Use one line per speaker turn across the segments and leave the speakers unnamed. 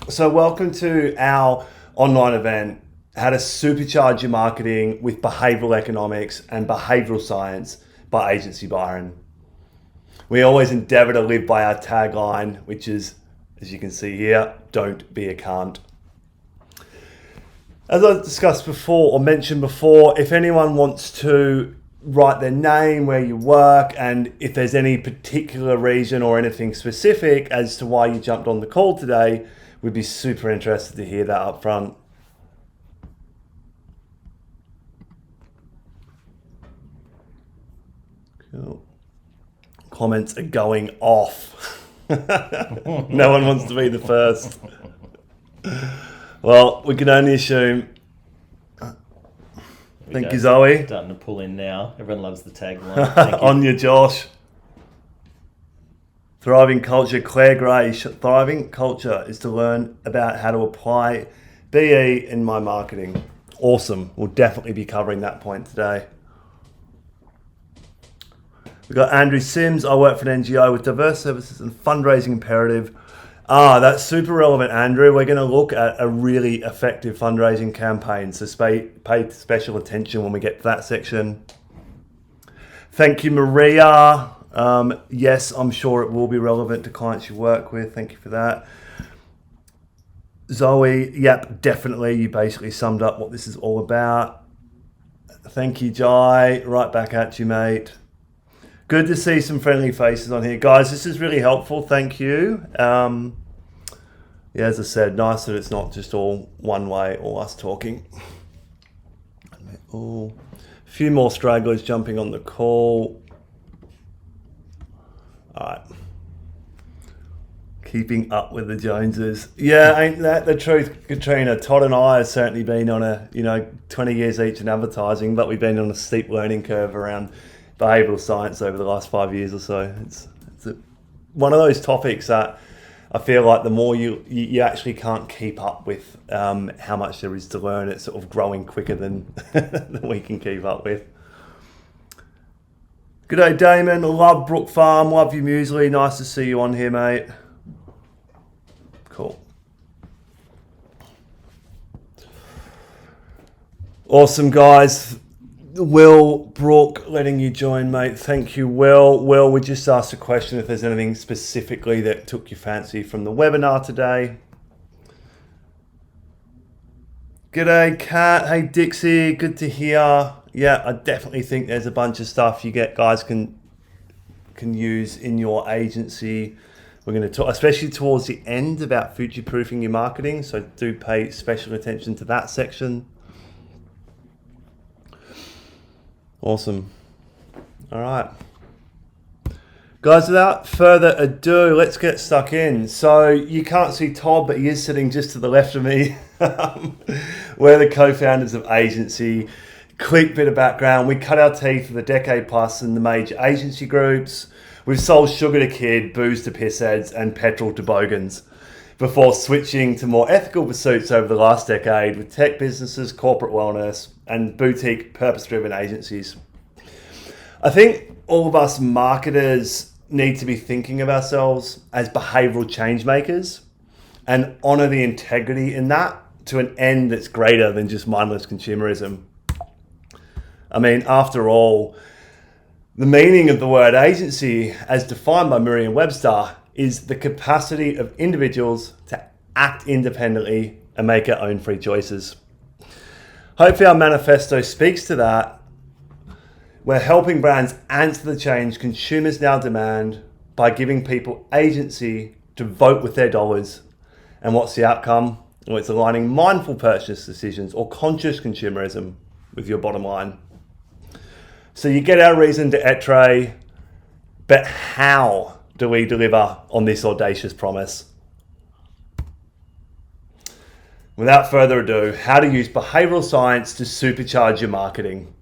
So welcome to our online event, How to Supercharge Your Marketing with Behavioural Economics and Behavioural Science by Agency Byron. We always endeavour to live by our tagline, which is, as you can see here, don't be a cunt. As I discussed before or mentioned before, if anyone wants to write their name, where you work, and if there's any particular reason or anything specific as to why you jumped on the call today, we'd be super interested to hear that up front. Cool. Comments are going off. No one wants to be the first. Well, we can only assume. Thank you, Zoe.
Starting to pull in now. Everyone loves the tagline. Thank you.
On you, Josh. Thriving culture, Claire Gray. Thriving culture is to learn about how to apply BE in my marketing. Awesome. We'll definitely be covering that point today. We've got Andrew Sims. I work for an NGO with diverse services and fundraising imperative. That's super relevant, Andrew. We're going to look at a really effective fundraising campaign, so pay special attention when we get to that section. Thank you, Maria. Yes, I'm sure it will be relevant to clients you work with. Thank you for that. Zoe, yep, definitely. You basically summed up what this is all about. Thank you, Jai. Right back at you, mate. Good to see some friendly faces on here. Guys, this is really helpful. Thank you. Yeah, as I said, nice that it's not just all one way, all us talking. A few more stragglers jumping on the call. All right. Keeping up with the Joneses. Yeah, ain't that the truth, Katrina? Todd and I have certainly been on 20 years each in advertising, but we've been on a steep learning curve around behavioural science over the last 5 years or so. It's one of those topics that I feel like the more you actually can't keep up with how much there is to learn. It's sort of growing quicker than we can keep up with. Good day, Damon. Love Brook Farm. Love your muesli. Nice to see you on here, mate. Cool. Awesome, guys. Will, Brooke, letting you join, mate. Thank you, Will. Will, we just asked a question if there's anything specifically that took your fancy from the webinar today. G'day, Kat. Hey, Dixie. Good to hear. Yeah, I definitely think there's a bunch of stuff you guys can use in your agency. We're going to talk, especially towards the end, about future-proofing your marketing. So do pay special attention to that section. Awesome. All right. Guys, without further ado, let's get stuck in. So you can't see Todd, but he is sitting just to the left of me. We're the co-founders of Agency. Quick bit of background. We cut our teeth for the decade plus in the major agency groups. We've sold sugar to kid, booze to pissheads, and petrol to bogans before switching to more ethical pursuits over the last decade with tech businesses, corporate wellness, and boutique purpose-driven agencies. I think all of us marketers need to be thinking of ourselves as behavioural change makers and honour the integrity in that to an end that's greater than just mindless consumerism. I mean, after all, the meaning of the word agency, as defined by Merriam-Webster, is the capacity of individuals to act independently and make our own free choices. Hopefully our manifesto speaks to that. We're helping brands answer the change consumers now demand by giving people agency to vote with their dollars. And what's the outcome? Well, it's aligning mindful purchase decisions or conscious consumerism with your bottom line. So you get our reason to être, but how do we deliver on this audacious promise? Without further ado, how to use behavioural science to supercharge your marketing.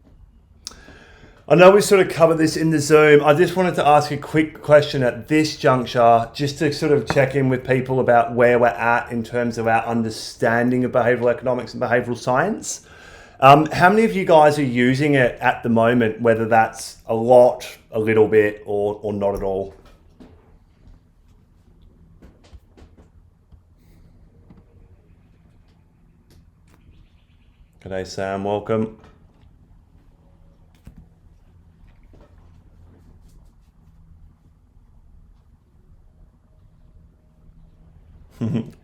I know we sort of covered this in the Zoom. I just wanted to ask a quick question at this juncture, just to sort of check in with people about where we're at in terms of our understanding of behavioural economics and behavioural science. How many of you guys are using it at the moment, whether that's a lot, a little bit, or not at all? G'day, Sam. Welcome.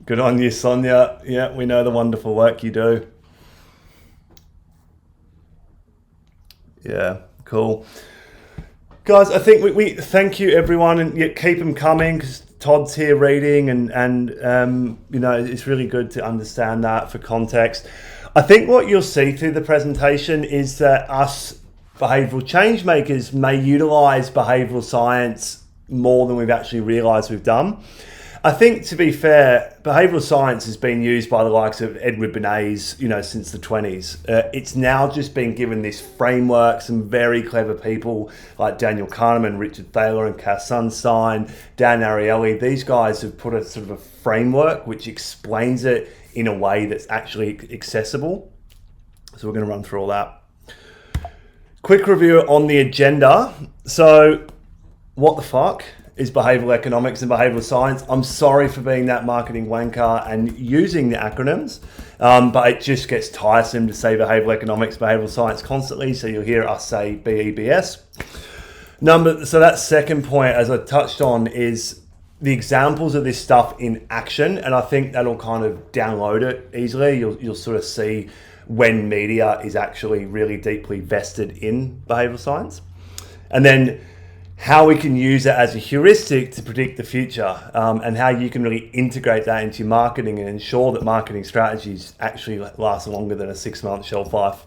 Good on you, Sonia. Yeah, we know the wonderful work you do. Yeah, cool. Guys, I think we thank you, everyone, and keep them coming because Todd's here reading, and you know, it's really good to understand that for context. I think what you'll see through the presentation is that us behavioural change makers may utilise behavioural science more than we've actually realised we've done. I think, to be fair, behavioural science has been used by the likes of Edward Bernays, you know, since the 20s. It's now just been given this framework. Some very clever people like Daniel Kahneman, Richard Thaler and Cass Sunstein, Dan Ariely, these guys have put a sort of a framework which explains it in a way that's actually accessible. So we're going to run through all that. Quick review on the agenda. So, what the fuck is behavioural economics and behavioural science? I'm sorry for being that marketing wanker and using the acronyms, but it just gets tiresome to say behavioural economics, behavioural science constantly, so you'll hear us say BE.AP.S. So that second point, as I touched on, is the examples of this stuff in action, and I think that'll kind of download it easily. You'll sort of see when media is actually really deeply vested in behavioural science. And then how we can use it as a heuristic to predict the future, and how you can really integrate that into your marketing and ensure that marketing strategies actually last longer than a 6-month shelf life.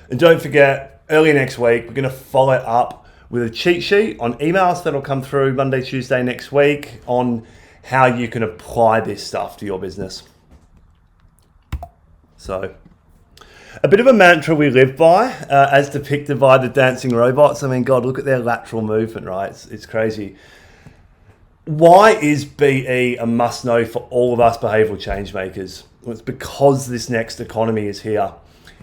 And don't forget, early next week, we're going to follow it up with a cheat sheet on emails that'll come through Monday, Tuesday next week on how you can apply this stuff to your business. So, a bit of a mantra we live by, as depicted by the dancing robots. I mean, God, look at their lateral movement, right? It's crazy. Why is BE a must-know for all of us behavioural change makers? Well, it's because this next economy is here.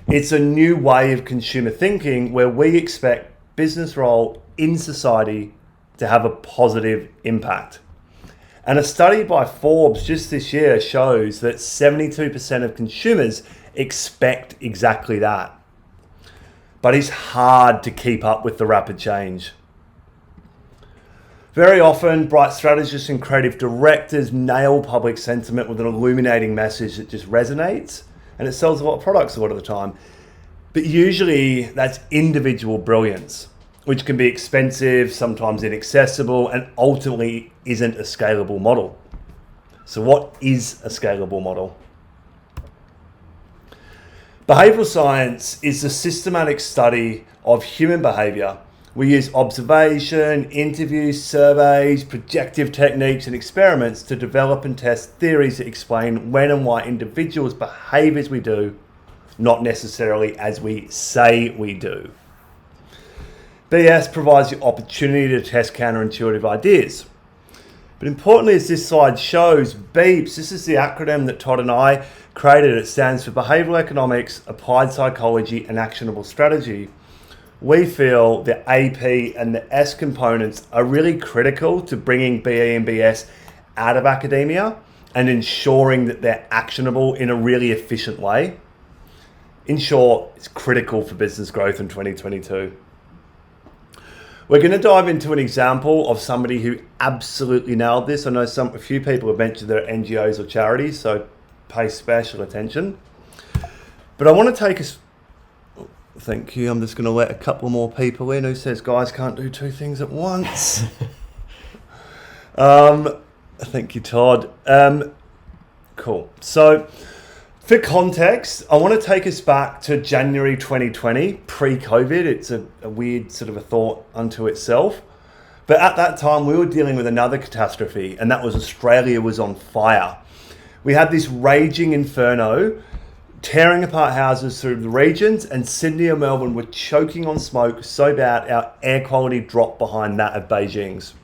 It's a new way of consumer thinking where we expect business role in society to have a positive impact. And a study by Forbes just this year shows that 72% of consumers expect exactly that. But it's hard to keep up with the rapid change. Very often, bright strategists and creative directors nail public sentiment with an illuminating message that just resonates, and it sells a lot of products a lot of the time. But usually that's individual brilliance, which can be expensive, sometimes inaccessible, and ultimately isn't a scalable model. So what is a scalable model? Behavioural science is the systematic study of human behaviour. We use observation, interviews, surveys, projective techniques and experiments to develop and test theories that explain when and why individuals behave as we do, not necessarily as we say we do. BS provides the opportunity to test counterintuitive ideas. But importantly, as this slide shows, B.E.P.S, this is the acronym that Todd and I created. It stands for Behavioural Economics, Applied Psychology and Actionable Strategy. We feel the AP and the S components are really critical to bringing BE and BS out of academia and ensuring that they're actionable in a really efficient way. In short, it's critical for business growth in 2022. We're going to dive into an example of somebody who absolutely nailed this. I know a few people have mentioned their NGOs or charities, so pay special attention. But I want to take us... Thank you. I'm just going to let a couple more people in. Who says guys can't do two things at once? Thank you, Todd. Cool. So, for context, I want to take us back to January 2020, pre-COVID. It's a weird sort of a thought unto itself. But at that time, we were dealing with another catastrophe, and that was Australia was on fire. We had this raging inferno, tearing apart houses through the regions, and Sydney and Melbourne were choking on smoke so bad our air quality dropped behind that of Beijing's.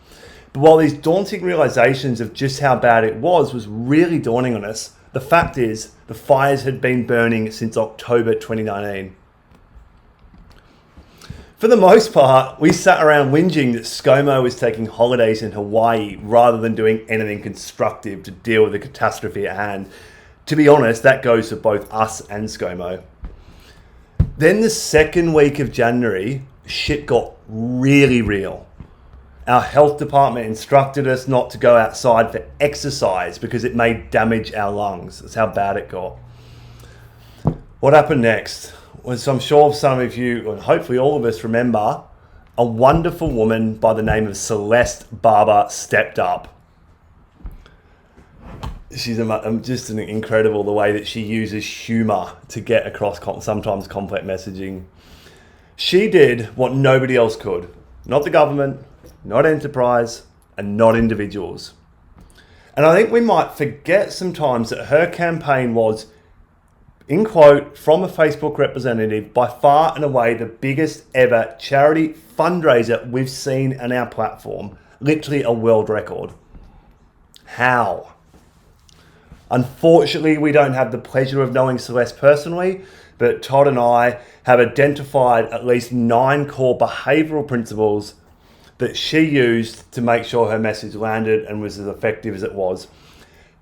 But while these daunting realizations of just how bad it was really dawning on us, the fact is the fires had been burning since October 2019. For the most part, we sat around whinging that ScoMo was taking holidays in Hawaii rather than doing anything constructive to deal with the catastrophe at hand. to be honest, that goes for both us and ScoMo. Then the second week of January, shit got really real. Our health department instructed us not to go outside for exercise because it may damage our lungs. That's how bad it got. What happened next was, I'm sure some of you, and hopefully all of us, remember, a wonderful woman by the name of Celeste Barber stepped up. She's just an incredible, the way that she uses humor to get across sometimes complex messaging. She did what nobody else could. Not the government, not enterprise, and not individuals. And I think we might forget sometimes that her campaign was, in quote, from a Facebook representative, by far and away the biggest ever charity fundraiser we've seen on our platform. Literally a world record. How? Unfortunately, we don't have the pleasure of knowing Celeste personally, but Todd and I have identified at least 9 core behavioural principles that she used to make sure her message landed and was as effective as it was.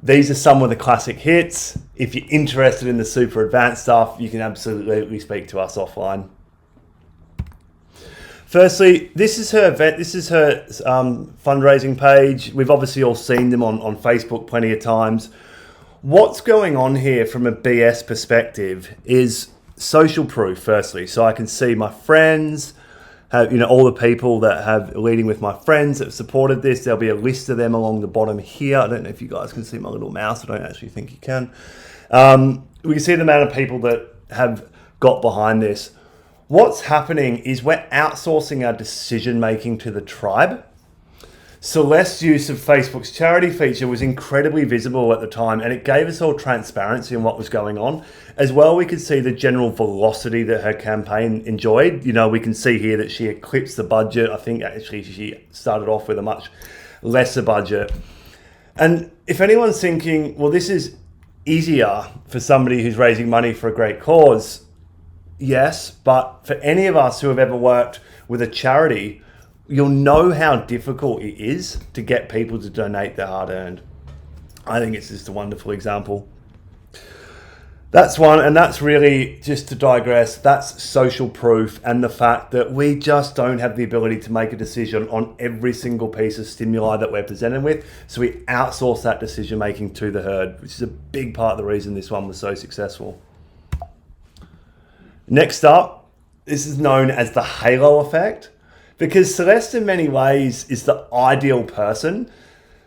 These are some of the classic hits. If you're interested in the super advanced stuff, you can absolutely speak to us offline. Firstly, this is her event. This is her fundraising page. We've obviously all seen them on Facebook plenty of times. What's going on here from a BS perspective is social proof, firstly. So I can see my friends, all the people that have leading with my friends that have supported this. There'll be a list of them along the bottom here. I don't know if you guys can see my little mouse. I don't actually think you can. We can see the amount of people that have got behind this. What's happening is we're outsourcing our decision making to the tribe. Celeste's use of Facebook's charity feature was incredibly visible at the time, and it gave us all transparency on what was going on. As well, we could see the general velocity that her campaign enjoyed. We can see here that she eclipsed the budget. I think actually she started off with a much lesser budget. And if anyone's thinking, well, this is easier for somebody who's raising money for a great cause, yes, but for any of us who have ever worked with a charity, you'll know how difficult it is to get people to donate their hard-earned. I think it's just a wonderful example. That's one, and that's really, just to digress, that's social proof and the fact that we just don't have the ability to make a decision on every single piece of stimuli that we're presented with. So we outsource that decision making to the herd, which is a big part of the reason this one was so successful. Next up, this is known as the halo effect. Because Celeste in many ways is the ideal person.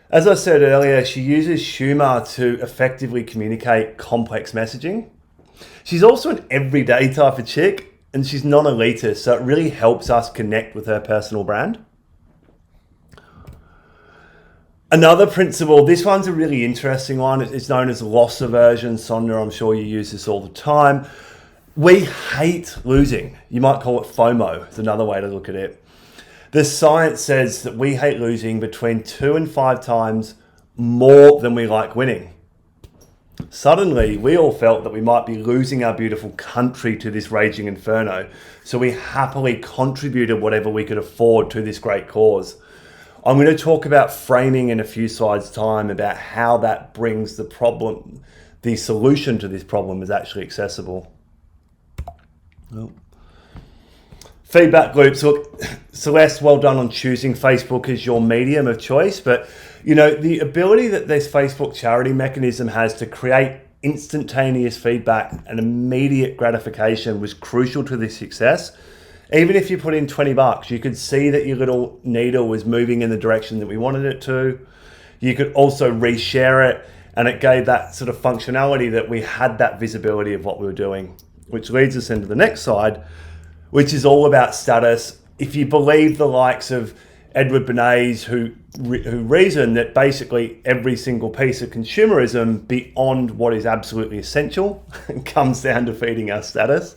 As I said earlier, she uses humor to effectively communicate complex messaging. She's also an everyday type of chick, and she's non-elitist, so it really helps us connect with her personal brand. Another principle, this one's a really interesting one. It's known as loss aversion. Sonia, I'm sure you use this all the time. We hate losing. You might call it FOMO. It's another way to look at it. The science says that we hate losing between 2 and 5 times more than we like winning. Suddenly, we all felt that we might be losing our beautiful country to this raging inferno, so we happily contributed whatever we could afford to this great cause. I'm going to talk about framing in a few slides' time about how that brings the solution to this problem is actually accessible. Oh. Feedback loops. Look, Celeste, well done on choosing Facebook as your medium of choice. But, the ability that this Facebook charity mechanism has to create instantaneous feedback and immediate gratification was crucial to this success. Even if you put in $20, you could see that your little needle was moving in the direction that we wanted it to. You could also reshare it, and it gave that sort of functionality that we had that visibility of what we were doing, which leads us into the next slide, which is all about status. If you believe the likes of Edward Bernays, who reason that basically every single piece of consumerism beyond what is absolutely essential comes down to feeding our status.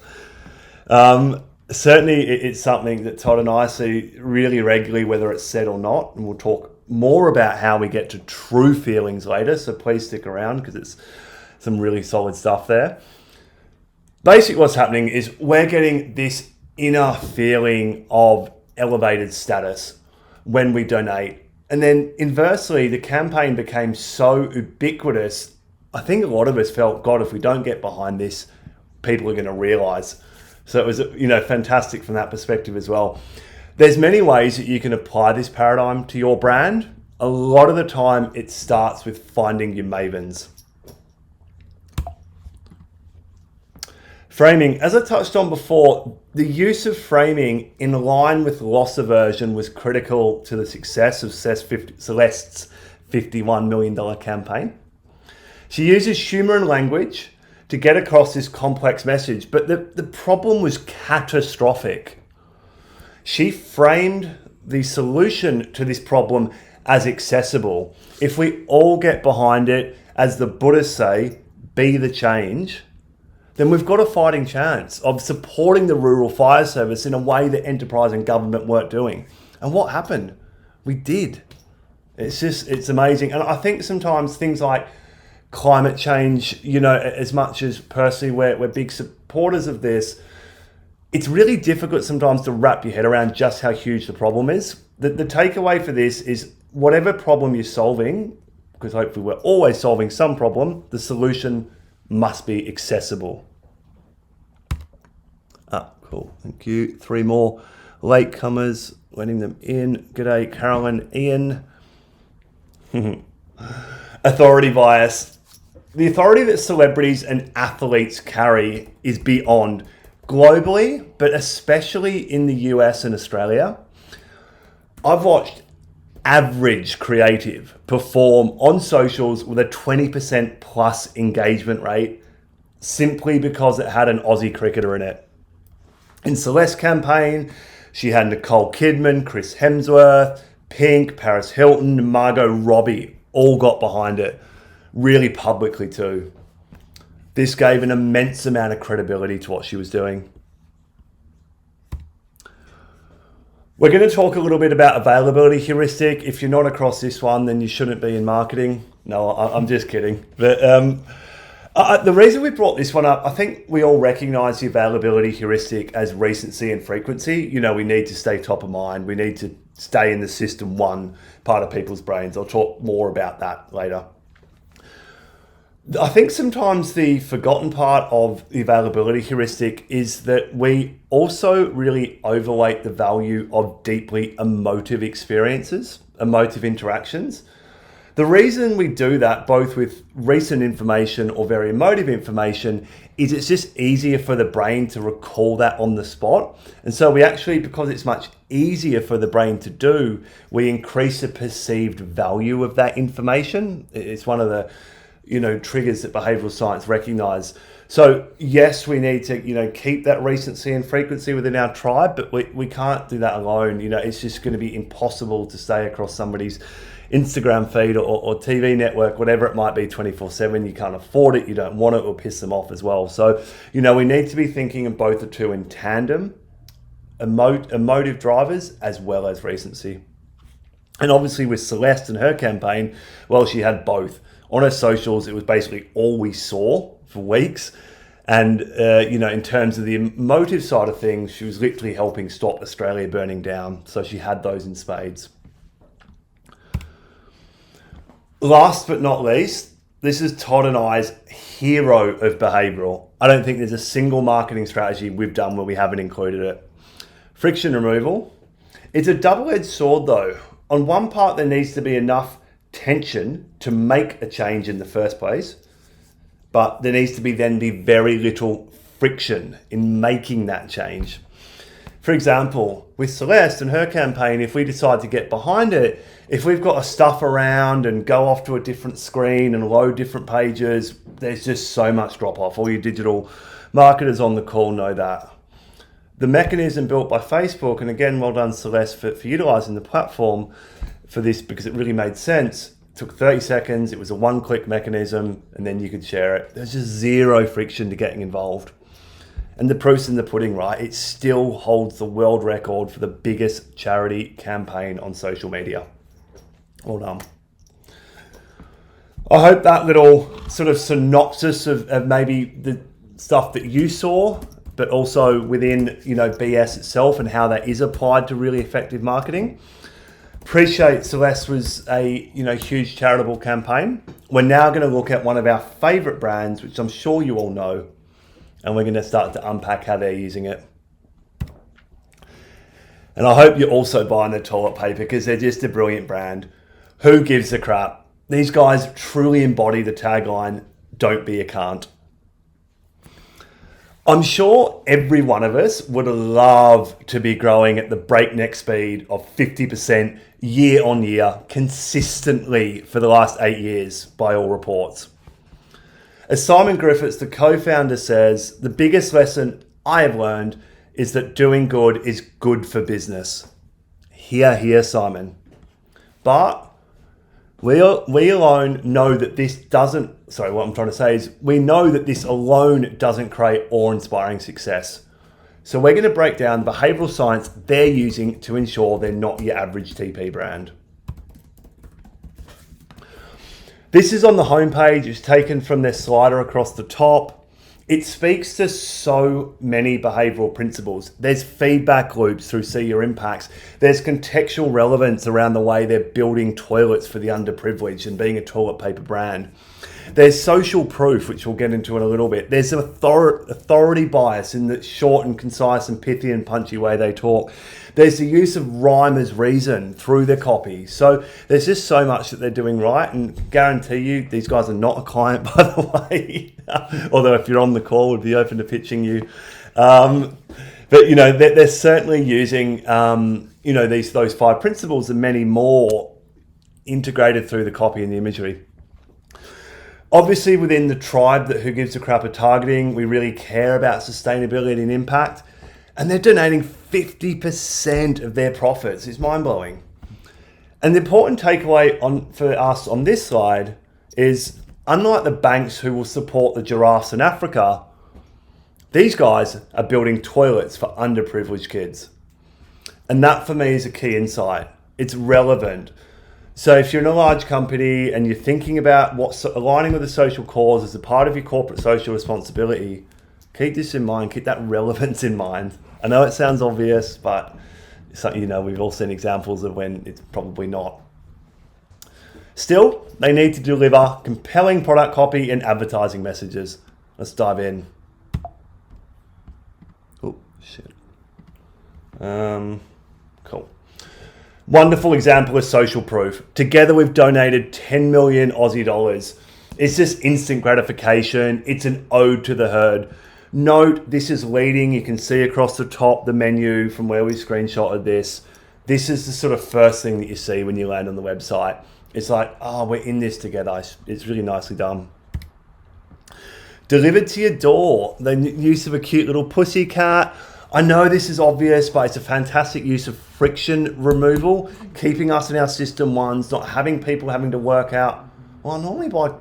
Certainly it's something that Todd and I see really regularly, whether it's said or not, and we'll talk more about how we get to true feelings later, so please stick around because it's some really solid stuff there. Basically what's happening is we're getting this inner feeling of elevated status when we donate. And then inversely, the campaign became so ubiquitous I think a lot of us felt, God, if we don't get behind this, people are going to realize. So it was, fantastic from that perspective as well. There's many ways that you can apply this paradigm to your brand. A lot of the time it starts with finding your mavens. Framing, as I touched on before, the use of framing in line with loss aversion was critical to the success of Celeste's $51 million campaign. She uses humor and language to get across this complex message, but the problem was catastrophic. She framed the solution to this problem as accessible. If we all get behind it, as the Buddhists say, be the change, then we've got a fighting chance of supporting the rural fire service in a way that enterprise and government weren't doing. And what happened? We did. It's amazing. And I think sometimes things like climate change, as much as personally we're big supporters of this, it's really difficult sometimes to wrap your head around just how huge the problem is. The takeaway for this is whatever problem you're solving, because hopefully we're always solving some problem, the solution must be accessible. Cool. Thank you. 3 more latecomers, letting them in. G'day, Carolyn, Ian. Authority bias. The authority that celebrities and athletes carry is beyond globally, but especially in the US and Australia. I've watched average creative perform on socials with a 20% plus engagement rate simply because it had an Aussie cricketer in it. In Celeste's campaign, she had Nicole Kidman, Chris Hemsworth, Pink, Paris Hilton, Margot Robbie all got behind it, really publicly too. This gave an immense amount of credibility to what she was doing. We're going to talk a little bit about availability heuristic. If you're not across this one, then you shouldn't be in marketing. No, I'm just kidding. But the reason we brought this one up, I think we all recognize the availability heuristic as recency and frequency. We need to stay top of mind. We need to stay in the system one part of people's brains. I'll talk more about that later. I think sometimes the forgotten part of the availability heuristic is that we also really overweight the value of deeply emotive experiences, emotive interactions. The reason we do that, both with recent information or very emotive information, is it's just easier for the brain to recall that on the spot. And so we actually, because it's much easier for the brain to do, we increase the perceived value of that information. It's one of the triggers that behavioral science recognize. So yes, we need to, keep that recency and frequency within our tribe, but we can't do that alone. It's just going to be impossible to stay across somebody's Instagram feed or TV network, whatever it might be, 24/7. You can't afford it. You don't want it. It will piss them off as well. So, we need to be thinking of both the two in tandem, emotive drivers as well as recency. And obviously with Celeste and her campaign, well, she had both. On her socials, it was basically all we saw for weeks. And, in terms of the emotive side of things, she was literally helping stop Australia burning down. So she had those in spades. Last but not least, this is Todd and I's hero of behavioural. I don't think there's a single marketing strategy we've done where we haven't included it. Friction removal. It's a double-edged sword though. On one part, there needs to be enough tension to make a change in the first place, but there needs to be very little friction in making that change. For example, with Celeste and her campaign, if we decide to get behind it, if we've got to stuff around and go off to a different screen and load different pages, there's just so much drop off. All you digital marketers on the call know that. The mechanism built by Facebook, and again, well done Celeste for utilizing the platform for this because it really made sense. It took 30 seconds, it was a one-click mechanism, and then you could share it. There's just zero friction to getting involved. And the proof's in the pudding, right? It still holds the world record for the biggest charity campaign on social media. Well done. I hope that little sort of synopsis of maybe the stuff that you saw, but also within, BS itself and how that is applied to really effective marketing. Appreciate Celeste was a huge charitable campaign. We're now going to look at one of our favourite brands, which I'm sure you all know, and we're going to start to unpack how they're using it. And I hope you're also buying the toilet paper because they're just a brilliant brand. Who gives a crap? These guys truly embody the tagline, "Don't be a cunt." I'm sure every one of us would love to be growing at the breakneck speed of 50% year on year consistently for the last 8 years by all reports. As Simon Griffiths, the co-founder, says, the biggest lesson I have learned is that doing good is good for business. Hear, hear, Simon. But we alone know that this doesn't, what I'm trying to say is we know that this alone doesn't create awe-inspiring success. So we're going to break down the behavioural science they're using to ensure they're not your average TP brand. This is on the homepage. It's taken from their slider across the top. It speaks to so many behavioural principles. There's feedback loops through See Your Impacts. There's contextual relevance around the way they're building toilets for the underprivileged and being a toilet paper brand. There's social proof, which we'll get into in a little bit. There's authority bias in the short and concise and pithy and punchy way they talk. There's the use of rhyme as reason through their copy. So there's just so much that they're doing right, and guarantee you these guys are not a client, by the way. Although if you're on the call, we'd be open to pitching you. But they're certainly using those 5 principles and many more integrated through the copy and the imagery. Obviously, within the tribe that Who Gives a Crap are targeting, we really care about sustainability and impact. And they're donating 50% of their profits. It's mind-blowing. And the important takeaway for us on this slide is, unlike the banks who will support the giraffes in Africa, these guys are building toilets for underprivileged kids. And that, for me, is a key insight. It's relevant. So if you're in a large company and you're thinking about what's aligning with a social cause as a part of your corporate social responsibility, keep this in mind, keep that relevance in mind. I know it sounds obvious, but we've all seen examples of when it's probably not. Still, they need to deliver compelling product copy and advertising messages. Let's dive in. Oh, shit. Cool. Wonderful example of social proof. Together we've donated 10 million Aussie dollars. It's just instant gratification. It's an ode to the herd. Note, this is leading. You can see across the top the menu from where we screenshotted this. This is the sort of first thing that you see when you land on the website. It's like, oh, we're in this together. It's really nicely done. Delivered to your door. The use of a cute little pussy cat. I know this is obvious, but it's a fantastic use of friction removal, keeping us in our system ones, not having people having to work out, well, I normally buy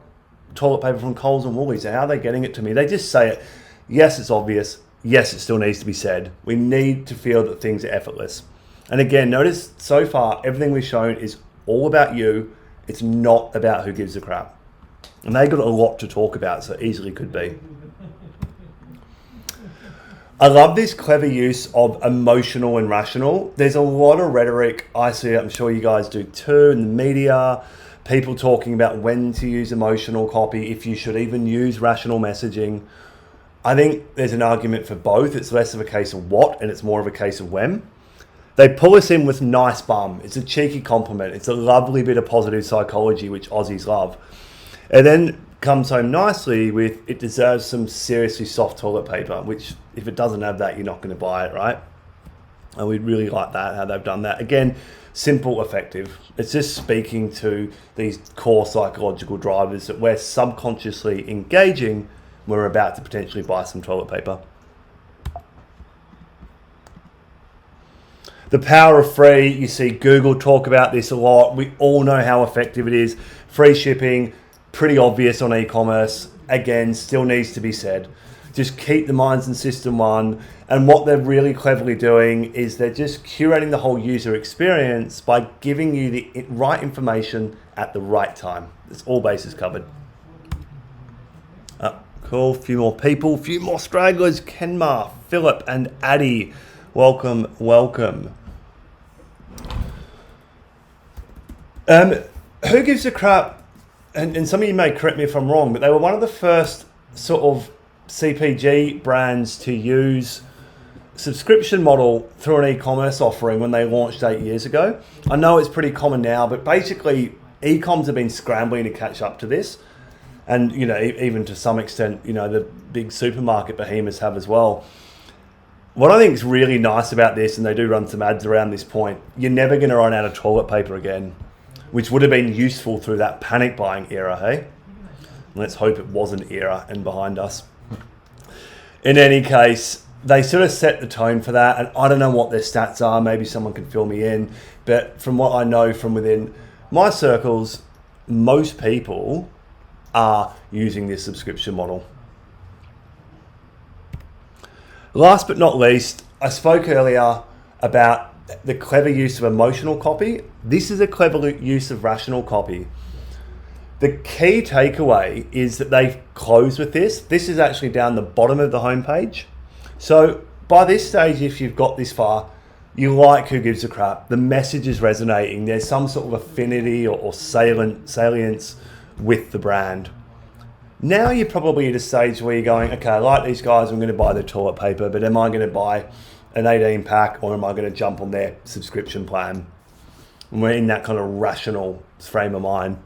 toilet paper from Coles and Woolies. How are they getting it to me? They just say it. Yes, it's obvious. Yes, it still needs to be said. We need to feel that things are effortless. And again, notice so far, everything we've shown is all about you. It's not about who gives a crap. And they've got a lot to talk about, so easily could be. I love this clever use of emotional and rational. There's a lot of rhetoric. I see it, I'm sure you guys do too, in the media. People talking about when to use emotional copy, if you should even use rational messaging. I think there's an argument for both. It's less of a case of what, and it's more of a case of when. They pull us in with nice bum. It's a cheeky compliment. It's a lovely bit of positive psychology, which Aussies love. And then comes home nicely with, it deserves some seriously soft toilet paper, which if it doesn't have that, you're not going to buy it, right? And we really like that, how they've done that. Again, simple, effective. It's just speaking to these core psychological drivers that we're subconsciously engaging when we're about to potentially buy some toilet paper. The power of free, you see Google talk about this a lot. We all know how effective it is. Free shipping, pretty obvious on e-commerce. Again, still needs to be said. Just keep the minds in system one. And what they're really cleverly doing is they're just curating the whole user experience by giving you the right information at the right time. It's all bases covered. Cool, few more people, few more stragglers. Kenmar, Philip and Addie, welcome, welcome. Who gives a crap? And some of you may correct me if I'm wrong, but they were one of the first sort of CPG brands to use subscription model through an e-commerce offering when they launched 8 years ago. I know it's pretty common now, but basically e-coms have been scrambling to catch up to this. And, you know, even to some extent, you know, the big supermarket behemoths have as well. What I think is really nice about this, and they do run some ads around this point, you're never going to run out of toilet paper again, which would have been useful through that panic buying era, hey? Let's hope it was an era and behind us. In any case, they sort of set the tone for that, and I don't know what their stats are, maybe someone can fill me in, but from what I know from within my circles, most people are using this subscription model. Last but not least, I spoke earlier about the clever use of emotional copy. This is a clever use of rational copy. The key takeaway is that they close with this. This is actually down the bottom of the homepage. So by this stage, if you've got this far, you like Who Gives a Crap. The message is resonating. There's some sort of affinity or salience with the brand. Now you're probably at a stage where you're going, okay, I like these guys, I'm going to buy their toilet paper, but am I going to buy an 18 pack or am I going to jump on their subscription plan? And we're in that kind of rational frame of mind.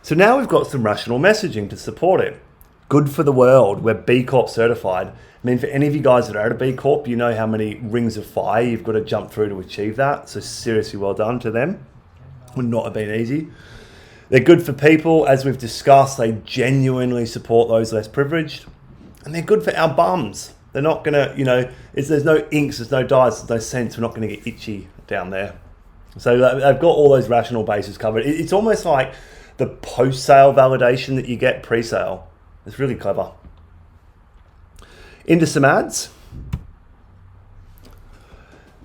So now we've got some rational messaging to support it. Good for the world. We're B Corp certified. I mean, for any of you guys that are at a B Corp, you know how many rings of fire you've got to jump through to achieve that. So seriously well done to them. Would not have been easy. They're good for people, as we've discussed. They genuinely support those less privileged. And they're good for our bums. They're not going to, you know, there's no inks, there's no dyes, there's no scents. We're not going to get itchy down there. So they've got all those rational bases covered. It's almost like the post-sale validation that you get pre-sale. It's really clever. Into some ads.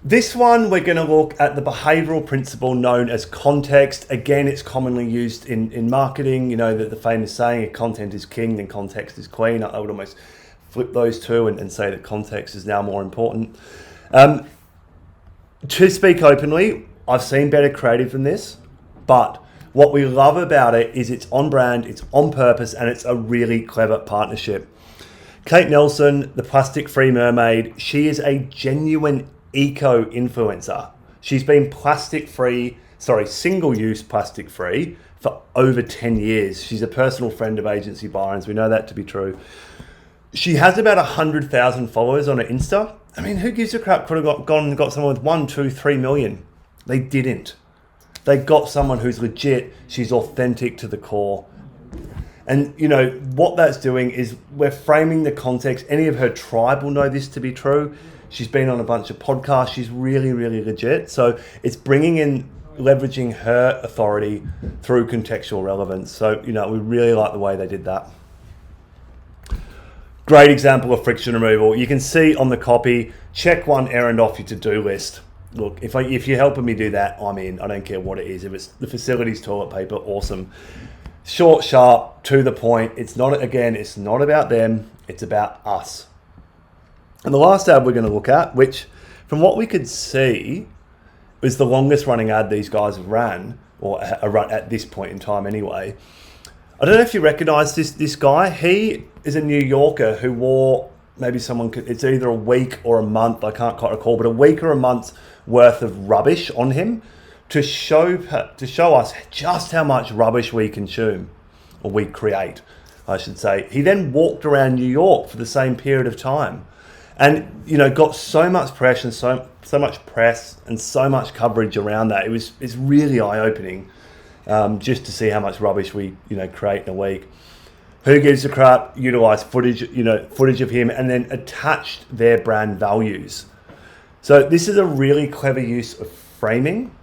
This one, we're going to look at the behavioural principle known as context. Again, it's commonly used in marketing. You know, the famous saying, if content is king, then context is queen. I would almost flip those two and say that context is now more important. To speak openly, I've seen better creative than this, but what we love about it is it's on brand, it's on purpose, and it's a really clever partnership. Kate Nelson, the plastic-free mermaid, she is a genuine eco-influencer. She's been single-use plastic-free for over 10 years. She's a personal friend of agency Byron's. We know that to be true. She has about 100,000 followers on her Insta. I mean, who gives a crap? Could have gone and got someone with 1, 2, 3 million. They didn't. They got someone who's legit. She's authentic to the core. And, you know, what that's doing is we're framing the context. Any of her tribe will know this to be true. She's been on a bunch of podcasts. She's really, really legit. So it's leveraging her authority through contextual relevance. So, you know, we really like the way they did that. Great example of friction removal. You can see on the copy, check one errand off your to-do list. Look, if you're helping me do that, I'm in. I don't care what it is. If it's the facilities toilet paper, awesome. Short, sharp, to the point. It's not about them. It's about us. And the last ad we're going to look at, which from what we could see was the longest running ad these guys have ran, or run at this point in time anyway. I don't know if you recognize this guy. He is a New Yorker who wore, it's either a week or a month, I can't quite recall, but a week or a month's worth of rubbish on him to show us just how much rubbish we consume, or we create, I should say. He then walked around New York for the same period of time. And, you know, got so much press and so much press and so much coverage around that. It's really eye-opening just to see how much rubbish we, you know, create in a week. Who Gives a Crap utilised footage of him and then attached their brand values. So this is a really clever use of framing.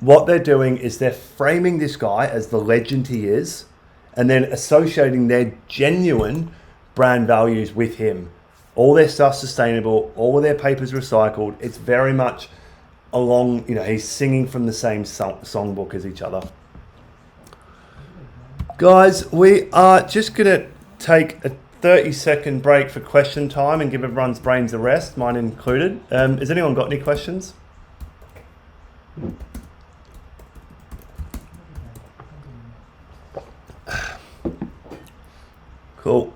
What they're doing is they're framing this guy as the legend he is and then associating their genuine brand values with him. All their stuff's sustainable, all of their paper's recycled. It's very much along, you know, he's singing from the same songbook as each other. Guys, we are just going to take a 30-second break for question time and give everyone's brains a rest, mine included. Has anyone got any questions? Cool.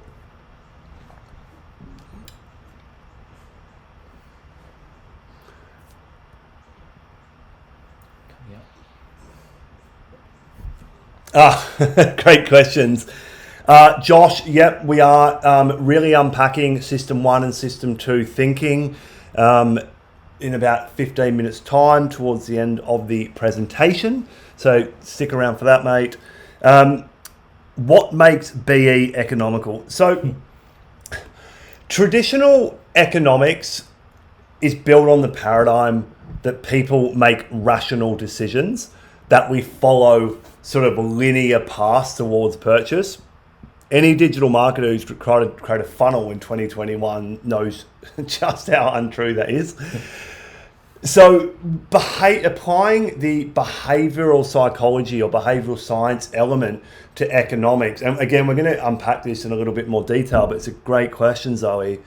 Great questions. Josh, yep, we are really unpacking System 1 and System 2 thinking in about 15 minutes time towards the end of the presentation. So stick around for that, mate. What makes BE economical? So traditional economics is built on the paradigm that people make rational decisions, that we follow sort of linear paths towards purchase. Any digital marketer who's tried to create a funnel in 2021 knows just how untrue that is. So applying the behavioural psychology or behavioural science element to economics, and again, we're going to unpack this in a little bit more detail, but it's a great question, Zoe.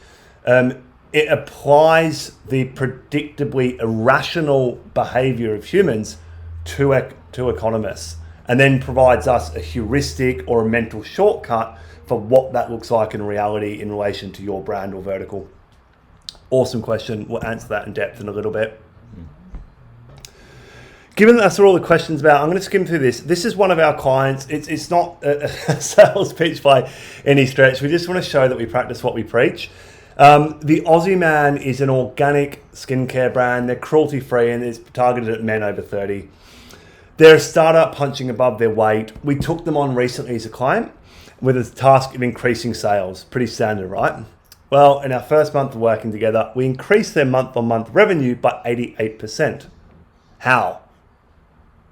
It applies the predictably irrational behaviour of humans to economists, and then provides us a heuristic or a mental shortcut for what that looks like in reality in relation to your brand or vertical. Awesome question. We'll answer that in depth in a little bit. Given that that's all the questions about, I'm going to skim through this. This is one of our clients. It's not a sales pitch by any stretch. We just want to show that we practice what we preach. The Aussie Man is an organic skincare brand. They're cruelty-free and it's targeted at men over 30. They're a startup punching above their weight. We took them on recently as a client with a task of increasing sales. Pretty standard, right? Well, in our first month of working together, we increased their month-on-month revenue by 88%. How?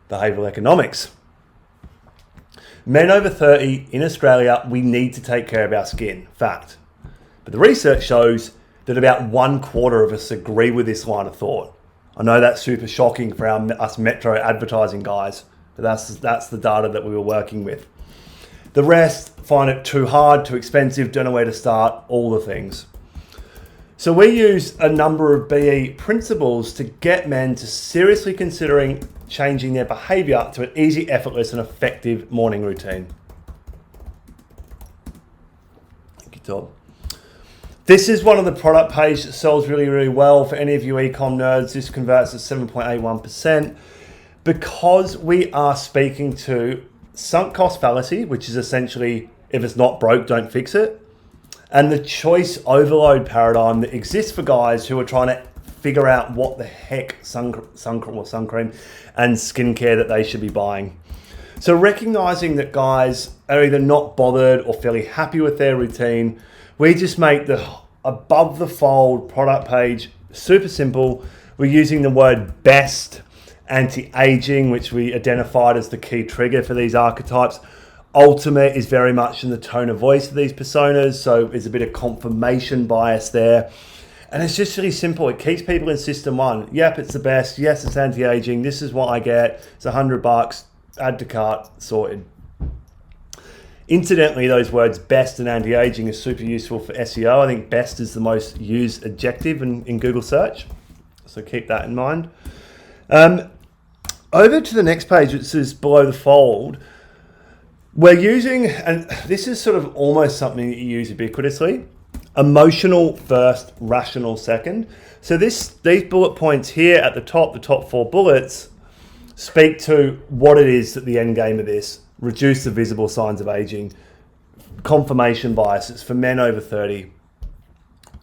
Behavioural economics. Men over 30 in Australia, we need to take care of our skin. Fact. But the research shows that about 1/4 of us agree with this line of thought. I know that's super shocking for us metro advertising guys, but that's the data that we were working with. The rest find it too hard, too expensive, don't know where to start, all the things. So we use a number of BE principles to get men to seriously considering changing their behaviour to an easy, effortless and effective morning routine. Thank you, Todd. This is one of the product pages that sells really, really well. For any of you ecom nerds, this converts at 7.81%. Because we are speaking to sunk cost fallacy, which is essentially, if it's not broke, don't fix it. And the choice overload paradigm that exists for guys who are trying to figure out what the heck sun cream and skincare that they should be buying. So recognizing that guys are either not bothered or fairly happy with their routine, we just make the above the fold product page super simple. We're using the word best, anti-aging, which we identified as the key trigger for these archetypes. Ultimate is very much in the tone of voice of these personas, so there's a bit of confirmation bias there. And it's just really simple. It keeps people in System 1. Yep, it's the best. Yes, it's anti-aging. This is what I get. It's $100. Add to cart. Sorted. Incidentally, those words best and anti-aging are super useful for SEO. I think best is the most used adjective in Google search. So keep that in mind. Over to the next page, which is below the fold. We're using, and this is sort of almost something that you use ubiquitously, emotional first, rational second. So these bullet points here at the top 4 bullets, speak to what it is that the end game of this. Reduce the visible signs of aging, confirmation biases for men over 30.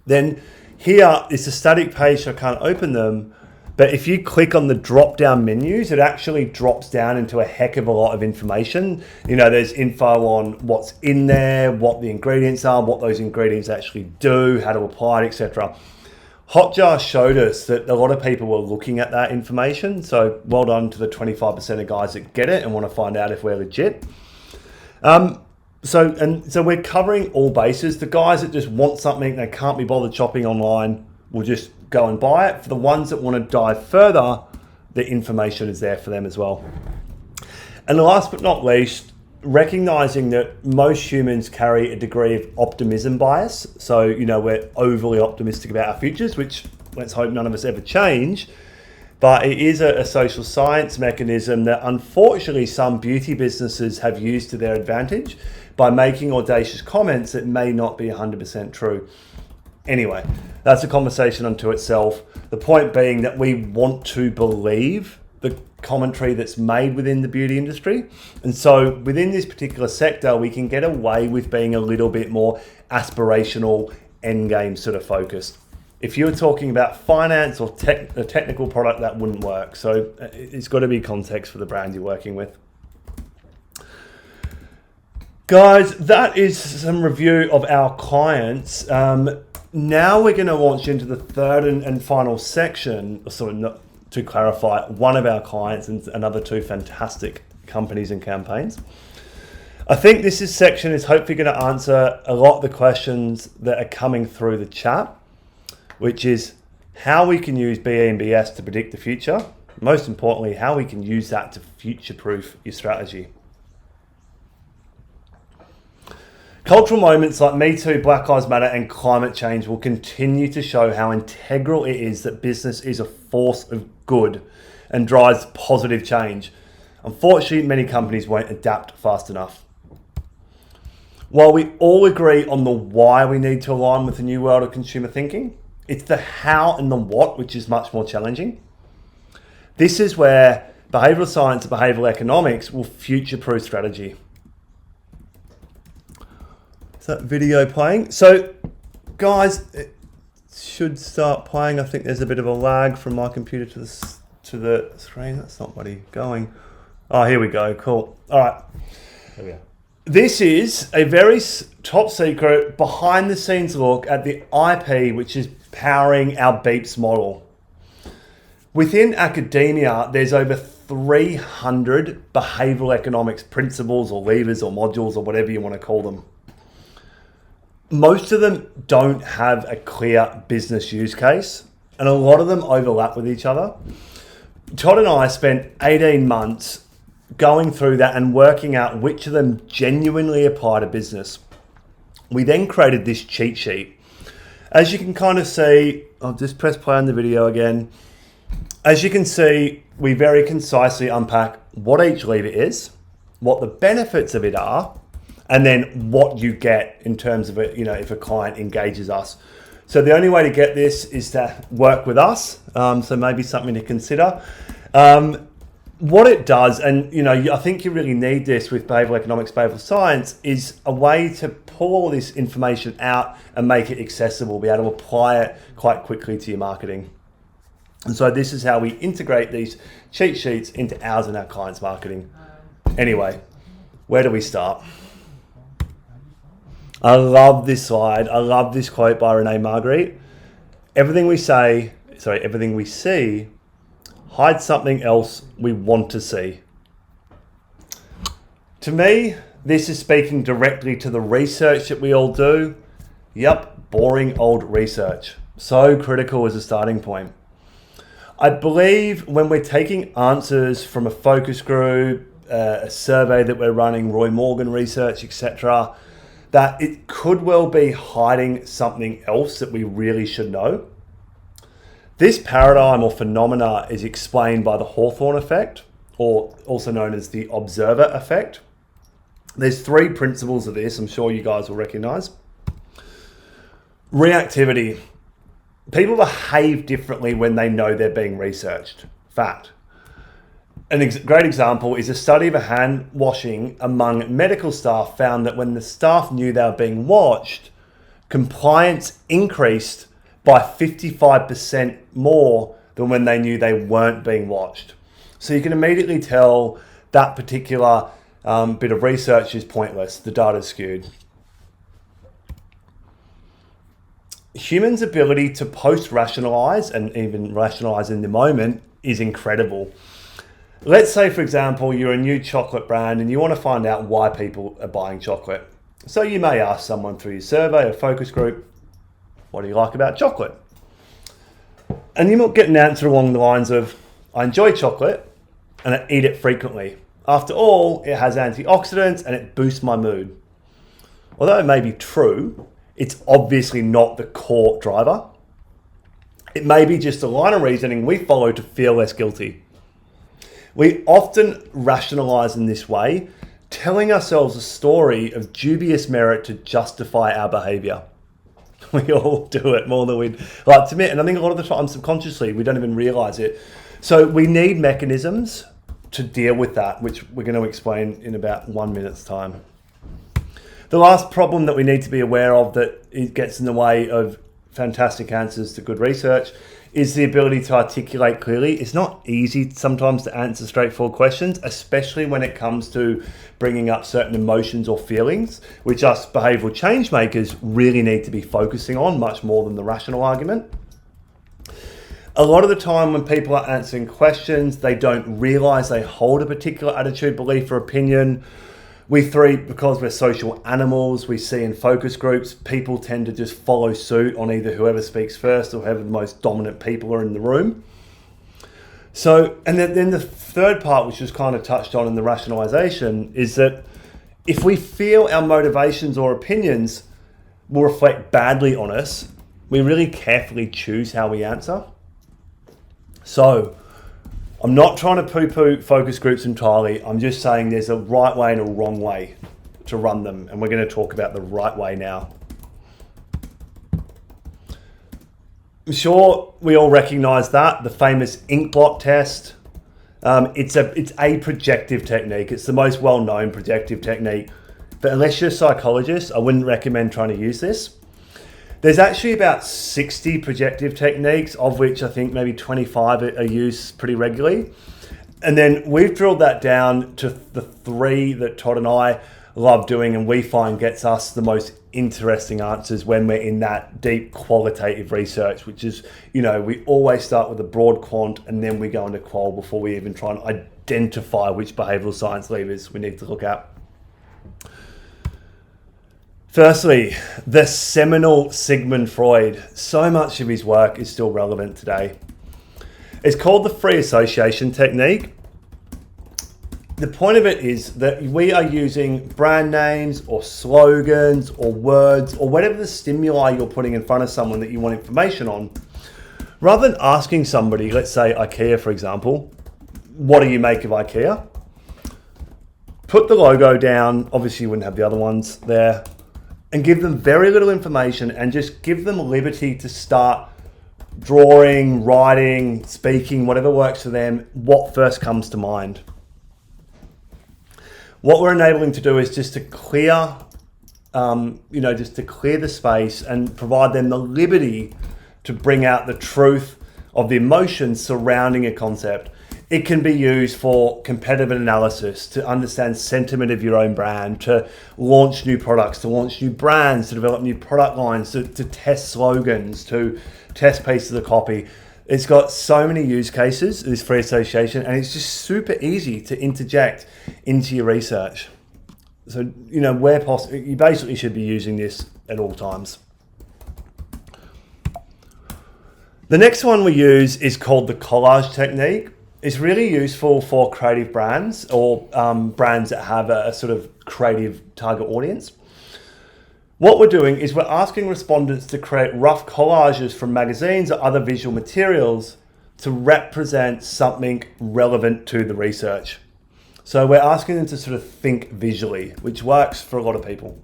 Then here is a static page, so I can't open them. But if you click on the drop-down menus, it actually drops down into a heck of a lot of information. You know, there's info on what's in there, what the ingredients are, what those ingredients actually do, how to apply it, etc. Hotjar showed us that a lot of people were looking at that information. So well done to the 25% of guys that get it and want to find out if we're legit. So we're covering all bases. The guys that just want something they can't be bothered shopping online will just go and buy it. For the ones that want to dive further, the information is there for them as well. And last but not least, recognizing that most humans carry a degree of optimism bias. So, you know, we're overly optimistic about our futures, which let's hope none of us ever change. but it is a social science mechanism that unfortunately some beauty businesses have used to their advantage by making audacious comments that may not be 100% true. Anyway, that's a conversation unto itself. The point being that we want to believe the commentary that's made within the beauty industry. And so within this particular sector, we can get away with being a little bit more aspirational, endgame sort of focused. If you're talking about finance or a technical product, that wouldn't work. So it's got to be context for the brand you're working with. Guys, that is some review of our clients. Now we're going to launch into the third and final section. So to clarify, one of our clients and another two fantastic companies and campaigns. I think this section is hopefully going to answer a lot of the questions that are coming through the chat, which is how we can use BE and B.S to predict the future. Most importantly, how we can use that to future-proof your strategy. Cultural moments like Me Too, Black Lives Matter and climate change will continue to show how integral it is that business is a force of good and drives positive change. Unfortunately, many companies won't adapt fast enough. While we all agree on the why we need to align with the new world of consumer thinking, it's the how and the what which is much more challenging. This is where behavioural science and behavioural economics will future-proof strategy. Is that video playing? So, guys, it should start playing. I think there's a bit of a lag from my computer to the screen. That's not bloody going. Oh, here we go. Cool. All right.
There we go.
This is a very top secret behind the scenes look at the IP which is powering our B.E.P.S model. Within academia, there's over 300 behavioural economics principles or levers or modules or whatever you want to call them. Most of them don't have a clear business use case, and a lot of them overlap with each other. Todd and I spent 18 months going through that and working out which of them genuinely apply to business. We then created this cheat sheet. As you can kind of see, I'll just press play on the video again. As you can see, we very concisely unpack what each lever is, what the benefits of it are, and then what you get in terms of it, if a client engages us. So the only way to get this is to work with us. So maybe something to consider. What it does, and I think you really need this with behavioural economics, behavioural science, is a way to pull all this information out and make it accessible, be able to apply it quite quickly to your marketing. And so this is how we integrate these cheat sheets into ours and our clients' marketing. Anyway, where do we start? I love this slide. I love this quote by Renee Marguerite. Everything we see hides something else we want to see. To me, this is speaking directly to the research that we all do. Yep, boring old research. So critical as a starting point. I believe when we're taking answers from a focus group, a survey that we're running, Roy Morgan research, etc., that it could well be hiding something else that we really should know. This paradigm or phenomena is explained by the Hawthorne effect, or also known as the observer effect. There's three principles of this I'm sure you guys will recognize. Reactivity. People behave differently when they know they're being researched. Fact. A great example is a study of a hand washing among medical staff found that when the staff knew they were being watched, compliance increased by 55% more than when they knew they weren't being watched. So you can immediately tell that particular bit of research is pointless. The data's skewed. Humans' ability to post-rationalize and even rationalize in the moment is incredible. Let's say, for example, you're a new chocolate brand and you want to find out why people are buying chocolate. So you may ask someone through your survey or focus group, what do you like about chocolate? And you might get an answer along the lines of, I enjoy chocolate and I eat it frequently. After all, it has antioxidants and it boosts my mood. Although it may be true, it's obviously not the core driver. It may be just a line of reasoning we follow to feel less guilty. We often rationalize in this way, telling ourselves a story of dubious merit to justify our behavior. We all do it more than we'd like to admit. And I think a lot of the time, subconsciously, we don't even realize it. So we need mechanisms to deal with that, which we're going to explain in about 1 minute's time. The last problem that we need to be aware of that it gets in the way of fantastic answers to good research is the ability to articulate clearly. It's not easy sometimes to answer straightforward questions, especially when it comes to bringing up certain emotions or feelings, which us behavioural change makers really need to be focusing on much more than the rational argument. A lot of the time when people are answering questions, they don't realise they hold a particular attitude, belief or opinion. Because we're social animals, we see in focus groups, people tend to just follow suit on either whoever speaks first or whoever the most dominant people are in the room. So, and then the third part, which was kind of touched on in the rationalization, is that if we feel our motivations or opinions will reflect badly on us, we really carefully choose how we answer. So, I'm not trying to poo-poo focus groups entirely. I'm just saying there's a right way and a wrong way to run them. And we're going to talk about the right way now. I'm sure we all recognize that, the famous Inkblot Test. It's a projective technique. It's the most well-known projective technique. But unless you're a psychologist, I wouldn't recommend trying to use this. There's actually about 60 projective techniques, of which I think maybe 25 are used pretty regularly. And then we've drilled that down to the 3 that Todd and I love doing and we find gets us the most interesting answers when we're in that deep qualitative research, which is, we always start with a broad quant and then we go into qual before we even try and identify which behavioral science levers we need to look at. Firstly, the seminal Sigmund Freud. So much of his work is still relevant today. It's called the free association technique. The point of it is that we are using brand names or slogans or words or whatever the stimuli you're putting in front of someone that you want information on. Rather than asking somebody, let's say IKEA for example, what do you make of IKEA? Put the logo down, obviously you wouldn't have the other ones there, and give them very little information and just give them liberty to start drawing, writing, speaking, whatever works for them, what first comes to mind. What we're enabling to do is just to clear, the space and provide them the liberty to bring out the truth of the emotions surrounding a concept. It can be used for competitive analysis, to understand sentiment of your own brand, to launch new products, to launch new brands, to develop new product lines, to test slogans, to test pieces of copy. It's got so many use cases, this free association, and it's just super easy to interject into your research. So, where possible, you basically should be using this at all times. The next one we use is called the Collage Technique. It's really useful for creative brands or brands that have a sort of creative target audience. What we're doing is we're asking respondents to create rough collages from magazines or other visual materials to represent something relevant to the research. So we're asking them to sort of think visually, which works for a lot of people.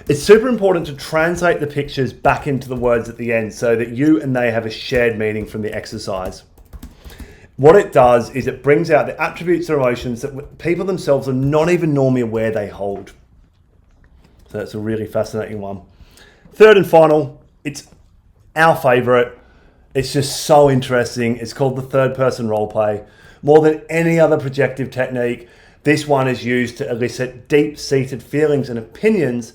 It's super important to translate the pictures back into the words at the end so that you and they have a shared meaning from the exercise. What it does is it brings out the attributes or emotions that people themselves are not even normally aware they hold. So that's a really fascinating one. Third and final, it's our favorite. It's just so interesting. It's called the third person role play. More than any other projective technique, this one is used to elicit deep-seated feelings and opinions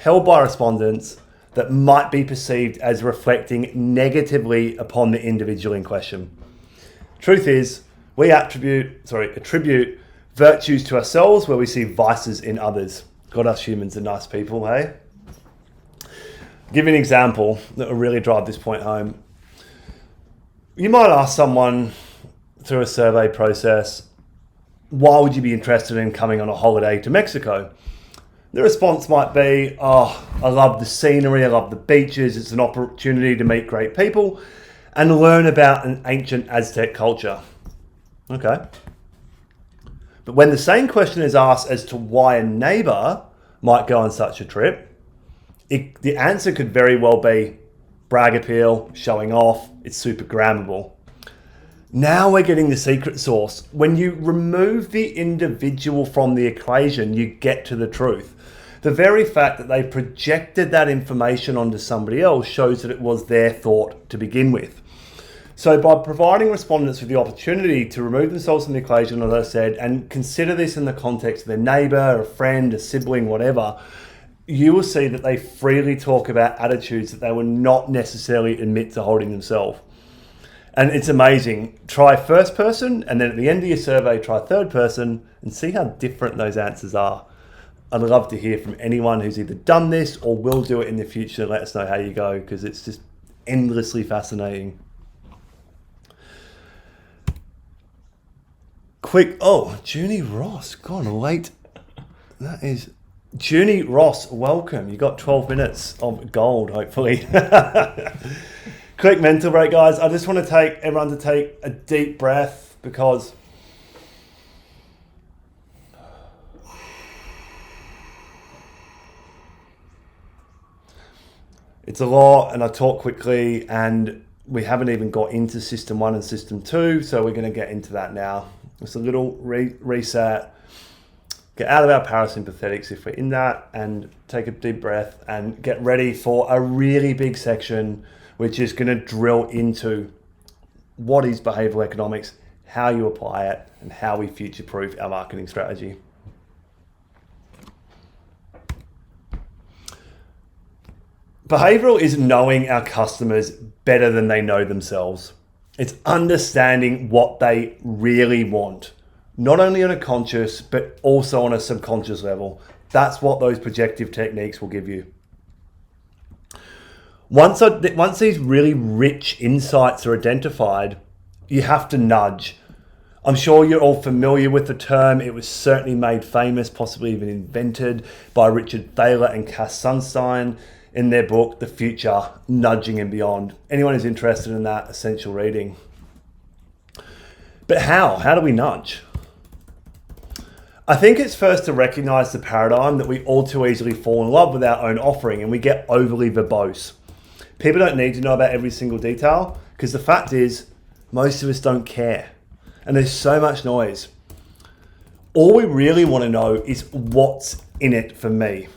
held by respondents that might be perceived as reflecting negatively upon the individual in question. Truth is, we attribute virtues to ourselves where we see vices in others. God, us humans are nice people, hey? I'll give you an example that will really drive this point home. You might ask someone through a survey process, why would you be interested in coming on a holiday to Mexico? The response might be, I love the scenery, I love the beaches, it's an opportunity to meet great people. and learn about an ancient Aztec culture. Okay. But when the same question is asked as to why a neighbor might go on such a trip, the answer could very well be brag appeal, showing off, it's super grammable. Now we're getting the secret sauce. When you remove the individual from the equation, you get to the truth. The very fact that they projected that information onto somebody else shows that it was their thought to begin with. So by providing respondents with the opportunity to remove themselves from the equation, as I said, and consider this in the context of their neighbor, a friend, a sibling, whatever, you will see that they freely talk about attitudes that they would not necessarily admit to holding themselves. And it's amazing. Try first person, and then at the end of your survey, try third person, and see how different those answers are. I'd love to hear from anyone who's either done this or will do it in the future. Let us know how you go, because it's just endlessly fascinating. Junie Ross, gone late. That is Junie Ross, welcome. You got 12 minutes of gold, hopefully. Quick mental break, guys. I just want to take everyone to take a deep breath, because it's a lot, and I talk quickly, and we haven't even got into System 1 and System 2, so we're going to get into that now. Just a little reset, get out of our parasympathetics if we're in that, and take a deep breath and get ready for a really big section, which is going to drill into what is behavioural economics, how you apply it, and how we future-proof our marketing strategy. Behavioural is knowing our customers better than they know themselves. It's understanding what they really want, not only on a conscious, but also on a subconscious level. That's what those projective techniques will give you. Once these really rich insights are identified, you have to nudge. I'm sure you're all familiar with the term. It was certainly made famous, possibly even invented, by Richard Thaler and Cass Sunstein in their book, The Future, Nudging and Beyond. Anyone who's interested in that, essential reading. But how? How do we nudge? I think it's first to recognize the paradigm that we all too easily fall in love with our own offering, and we get overly verbose. People don't need to know about every single detail, because the fact is, most of us don't care. And there's so much noise. All we really want to know is what's in it for me.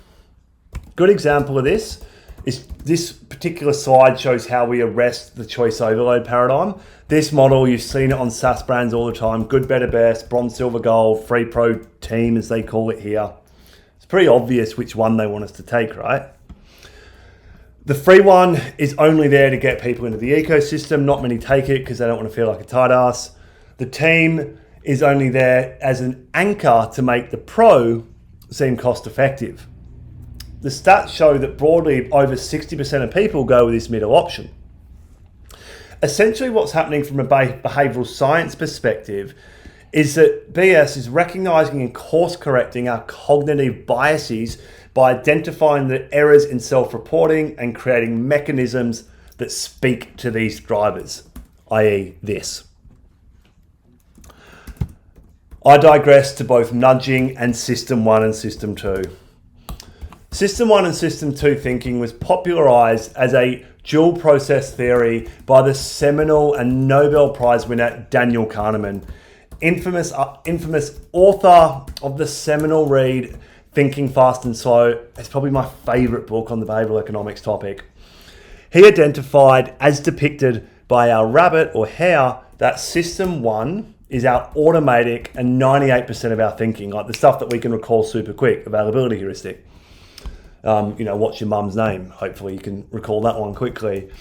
Good example of this is this particular slide shows how we arrest the choice overload paradigm. This model, you've seen it on SaaS brands all the time: good, better, best, bronze, silver, gold, free, pro, team, as they call it here. It's pretty obvious which one they want us to take, right? The free one is only there to get people into the ecosystem. Not many take it because they don't want to feel like a tight ass. The team is only there as an anchor to make the pro seem cost effective. The stats show that broadly over 60% of people go with this middle option. Essentially what's happening from a behavioural science perspective is that BS is recognising and course correcting our cognitive biases by identifying the errors in self-reporting and creating mechanisms that speak to these drivers, i.e. this. I digress to both nudging and System 1 and System 2. System 1 and System 2 thinking was popularized as a dual process theory by the seminal and Nobel Prize winner Daniel Kahneman, infamous author of the seminal read Thinking Fast and Slow. It's probably my favorite book on the behavioral economics topic. He identified, as depicted by our rabbit or hare, that System 1 is our automatic and 98% of our thinking, like the stuff that we can recall super quick, availability heuristic. What's your mum's name? Hopefully you can recall that one quickly.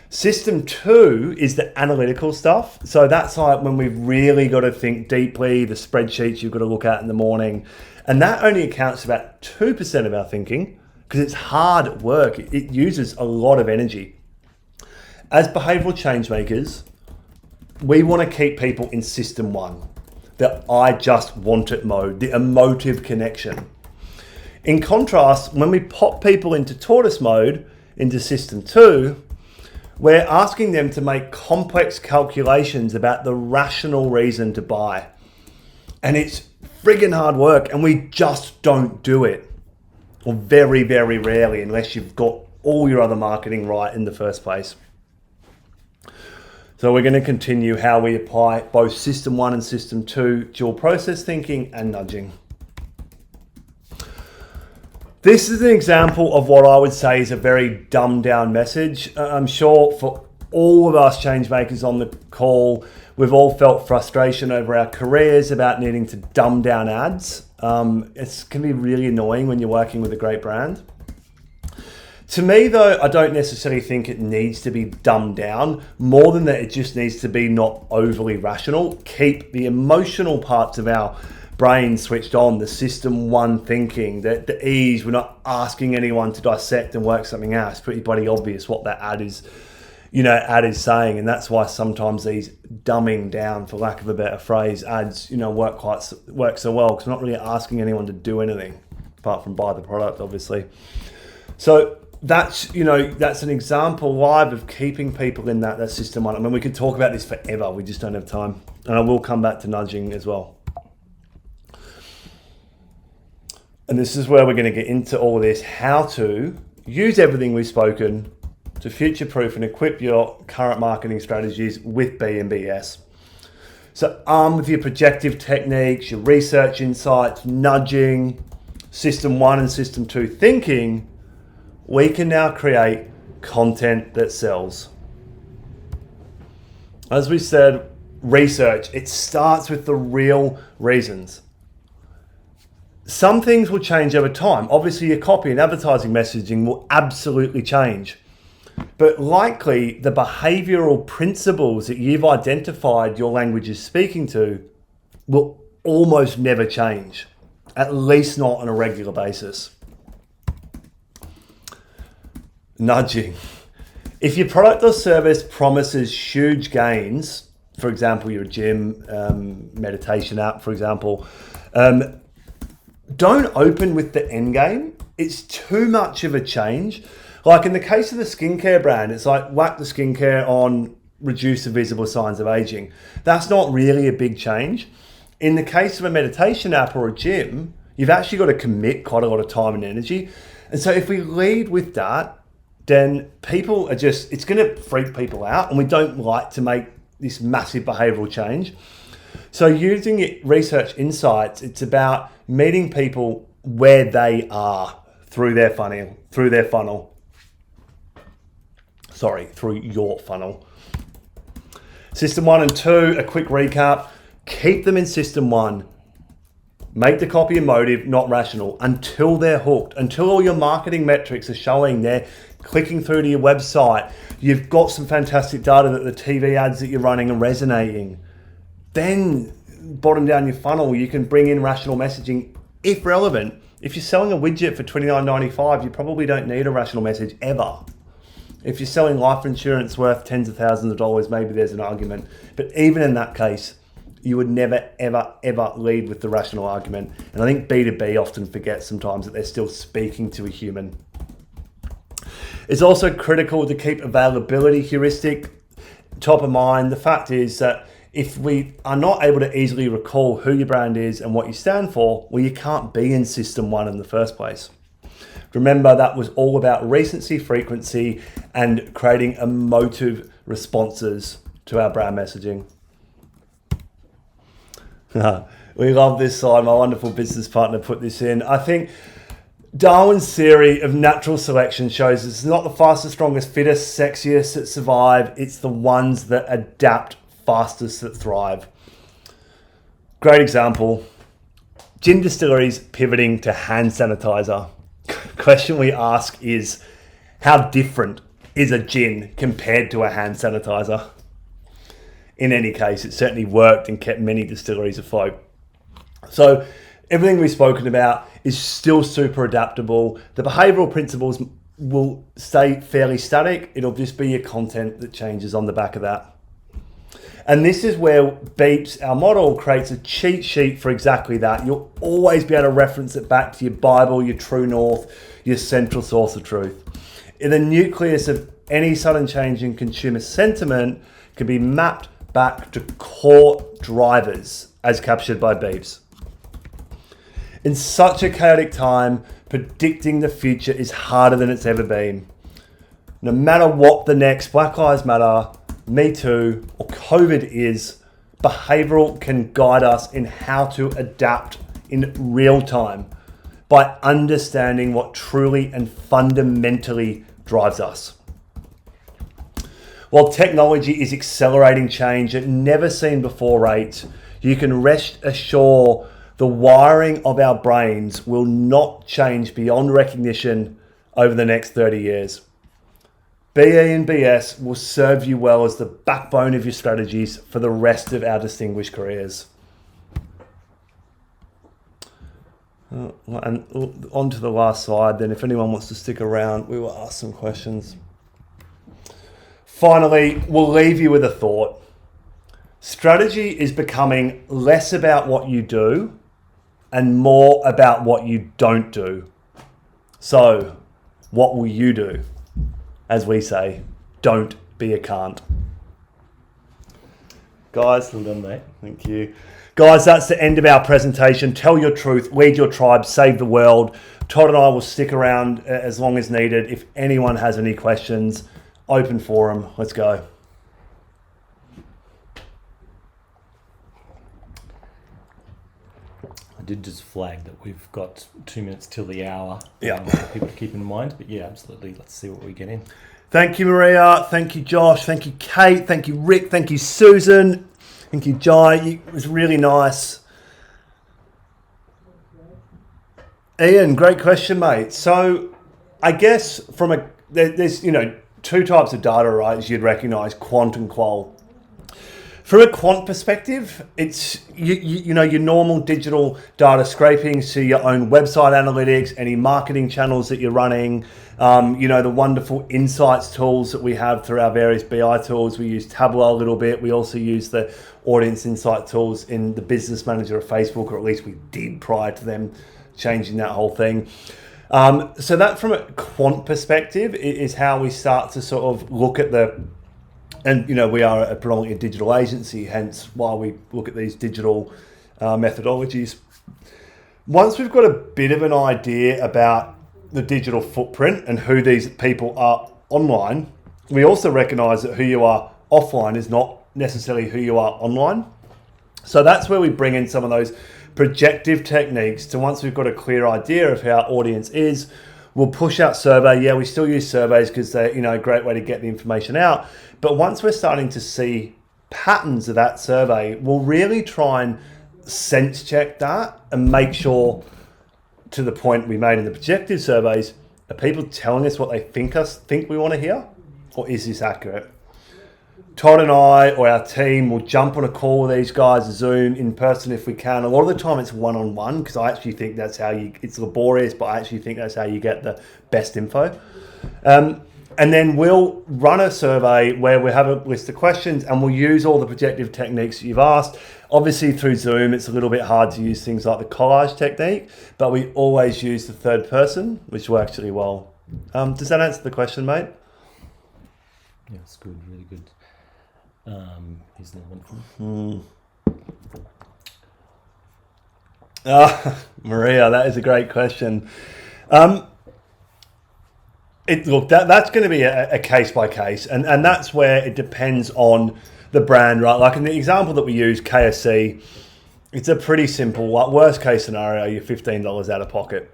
System 2 is the analytical stuff. So that's like when we've really got to think deeply, the spreadsheets you've got to look at in the morning. And that only accounts for about 2% of our thinking because it's hard work. It uses a lot of energy. As behavioral change makers, we want to keep people in System 1, the I just want it mode, the emotive connection. In contrast, when we pop people into tortoise mode, into System 2, We're asking them to make complex calculations about the rational reason to buy. And it's friggin' hard work, and we just don't do it. Or very, very rarely, unless you've got all your other marketing right in the first place. So we're going to continue how we apply both System 1 and System 2 dual process thinking and nudging. This is an example of what I would say is a very dumbed down message. I'm sure for all of us change makers on the call, we've all felt frustration over our careers about needing to dumb down ads. It can be really annoying when you're working with a great brand. To me though, I don't necessarily think it needs to be dumbed down. More than that, it just needs to be not overly rational. Keep the emotional parts of our brain switched on, the System 1 thinking, the ease. We're not asking anyone to dissect and work something out. It's pretty bloody obvious what that ad is saying, and that's why sometimes these dumbing down, for lack of a better phrase, ads work so well, because we're not really asking anyone to do anything apart from buy the product, obviously. So that's an example live of keeping people in that System 1. I mean, we could talk about this forever, we just don't have time, and I will come back to nudging as well. And this is where we're going to get into all this, how to use everything we've spoken to future-proof and equip your current marketing strategies with B and B.S. So armed with your projective techniques, your research insights, nudging, System 1 and System 2 thinking, we can now create content that sells. As we said, research, it starts with the real reasons. Some things will change over time. Obviously, your copy and advertising messaging will absolutely change. But likely, the behavioural principles that you've identified your language is speaking to will almost never change, at least not on a regular basis. Nudging. If your product or service promises huge gains, for example, you're a gym, meditation app, for example, don't open with the end game. It's too much of a change. Like in the case of the skincare brand, it's like whack the skincare on, reduce the visible signs of aging. That's not really a big change. In the case of a meditation app or a gym, you've actually got to commit quite a lot of time and energy. And so if we lead with that, then people it's going to freak people out, and we don't like to make this massive behavioral change. So using research insights, it's about meeting people where they are through your funnel. System 1 and 2, a quick recap. Keep them in System 1. Make the copy emotive, not rational, until they're hooked, until all your marketing metrics are showing they're clicking through to your website. You've got some fantastic data that the TV ads that you're running are resonating. Then bottom down your funnel, you can bring in rational messaging if relevant. If you're selling a widget for $29.95, you probably don't need a rational message ever. If you're selling life insurance worth tens of thousands of dollars, maybe there's an argument. But even in that case, you would never, ever, ever lead with the rational argument. And I think B2B often forgets sometimes that they're still speaking to a human. It's also critical to keep availability heuristic top of mind. The fact is that if we are not able to easily recall who your brand is and what you stand for, well, you can't be in System 1 in the first place. Remember, that was all about recency, frequency, and creating emotive responses to our brand messaging. We love this slide. My wonderful business partner put this in. I think Darwin's theory of natural selection shows it's not the fastest, strongest, fittest, sexiest that survive. It's the ones that adapt fastest that thrive. Great example. Gin distilleries pivoting to hand sanitizer. Question we ask is, how different is a gin compared to a hand sanitizer? In any case, it certainly worked and kept many distilleries afloat. So everything we've spoken about is still super adaptable. The behavioral principles will stay fairly static. It'll just be your content that changes on the back of that. And this is where B.A.P.S, our model, creates a cheat sheet for exactly that. You'll always be able to reference it back to your Bible, your true north, your central source of truth. The nucleus of any sudden change in consumer sentiment can be mapped back to core drivers as captured by B.E.A.P.S. In such a chaotic time, predicting the future is harder than it's ever been. No matter what the next Black Lives Matter, Me Too, or COVID is, behavioural can guide us in how to adapt in real time by understanding what truly and fundamentally drives us. While technology is accelerating change at never seen before rates, you can rest assured the wiring of our brains will not change beyond recognition over the next 30 years. BE and B.S will serve you well as the backbone of your strategies for the rest of our distinguished careers. And on to the last slide then, if anyone wants to stick around, we will ask some questions. Finally, we'll leave you with a thought. Strategy is becoming less about what you do and more about what you don't do. So, what will you do? As we say, don't be a can't. Guys,
Well done, mate.
thank you. Guys, that's the end of our presentation. Tell your truth, lead your tribe, save the world. Todd and I will stick around as long as needed. If anyone has any questions, open forum. Let's go.
I did just flag that we've got 2 minutes till the hour.
Yeah.
For people to keep in mind. But yeah, absolutely. Let's see what we get in.
Thank you, Maria. Thank you, Josh. Thank you, Kate. Thank you, Rick. Thank you, Susan. Thank you, Jai. It was really nice. Ian, great question, mate. So I guess there's two types of data, right, as you'd recognize, quant and qual. From a quant perspective, it's your normal digital data scraping, so your own website analytics, any marketing channels that you're running, the wonderful insights tools that we have through our various BI tools. We use Tableau a little bit. We also use the audience insight tools in the business manager of Facebook, or at least we did prior to them changing that whole thing. So that from a quant perspective is how we start to sort of look at we are a predominantly digital agency, hence why we look at these digital methodologies. Once we've got a bit of an idea about the digital footprint and who these people are online, we also recognize that who you are offline is not necessarily who you are online. So that's where we bring in some of those projective techniques to, once we've got a clear idea of who our audience is, we'll push out survey. Yeah, we still use surveys because they're a great way to get the information out. But once we're starting to see patterns of that survey, we'll really try and sense check that and make sure, to the point we made in the projective surveys, are people telling us what they think we want to hear, or is this accurate? Todd and I, or our team, will jump on a call with these guys, Zoom, in person if we can. A lot of the time it's one-on-one, because I actually think that's how it's laborious, but I actually think that's how you get the best info. And then we'll run a survey where we have a list of questions, and we'll use all the projective techniques that you've asked. Obviously through Zoom, it's a little bit hard to use things like the collage technique, but we always use the third person, which works really well. Does that answer the question, mate?
Yeah, it's good, really good. Here's another one.
Maria, that is a great question. That's going to be a case by case, and that's where it depends on the brand, right? Like in the example that we use, KFC, it's a pretty simple, worst case scenario, you're $15 out of pocket.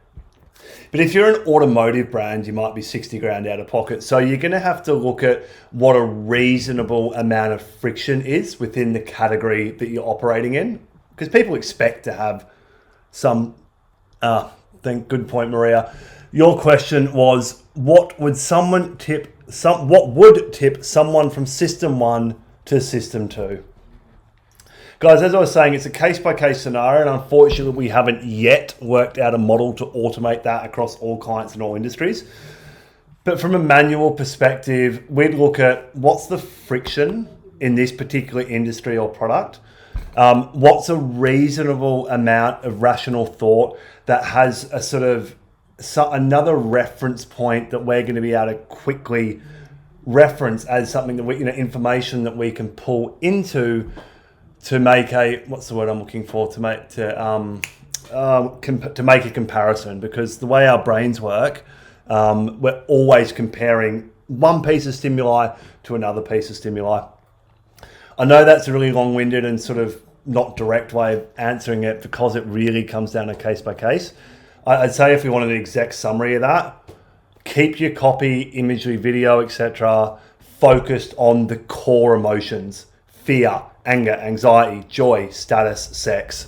But if you're an automotive brand, you might be 60 grand out of pocket. So you're going to have to look at what a reasonable amount of friction is within the category that you're operating in, because people expect to have some. Good point, Maria. Your question was, what would tip someone from System 1 to System 2? Guys, as I was saying, it's a case-by-case scenario, and unfortunately we haven't yet worked out a model to automate that across all clients and all industries. But from a manual perspective, we'd look at what's the friction in this particular industry or product, what's a reasonable amount of rational thought that has a sort of another reference point that we're going to be able to quickly reference as something that we, information that we can pull into to make what's the word I'm looking for, to make a comparison, because the way our brains work, we're always comparing one piece of stimuli to another piece of stimuli. I know that's a really long-winded and sort of not direct way of answering it, because it really comes down to case by case. I'd say if we wanted an exact summary of that, keep your copy, imagery, video, etc. focused on the core emotions: fear, anger, anxiety, joy, status, sex.